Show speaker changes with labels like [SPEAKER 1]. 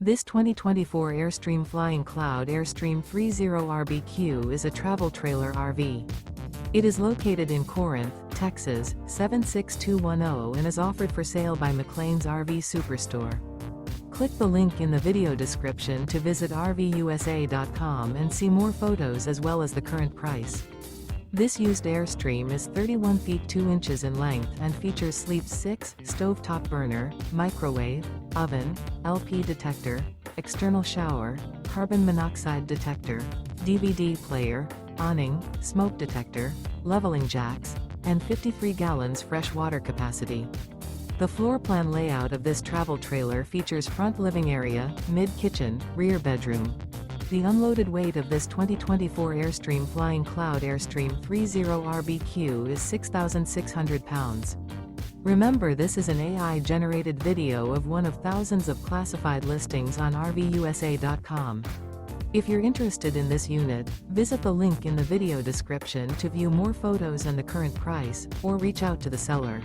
[SPEAKER 1] This 2024 Airstream Flying Cloud AIRSTREAM 30RBQ is a travel trailer RV. It is located in Corinth, Texas, 76210 and is offered for sale by McClain's RV Superstore. Click the link in the video description to visit RVUSA.com and see more photos as well as the current price. This used Airstream is 31 feet 2 inches in length and features sleeps 6, stovetop burner, microwave, oven, LP detector, external shower, carbon monoxide detector, DVD player, awning, smoke detector, leveling jacks, and 53 gallons fresh water capacity. The floor plan layout of this travel trailer features front living area, mid-kitchen, rear bedroom. The unloaded weight of this 2024 Airstream Flying Cloud AIRSTREAM 30RBQ is 6,600 pounds. Remember, this is an AI-generated video of one of thousands of classified listings on RVUSA.com. If you're interested in this unit, visit the link in the video description to view more photos and the current price, or reach out to the seller.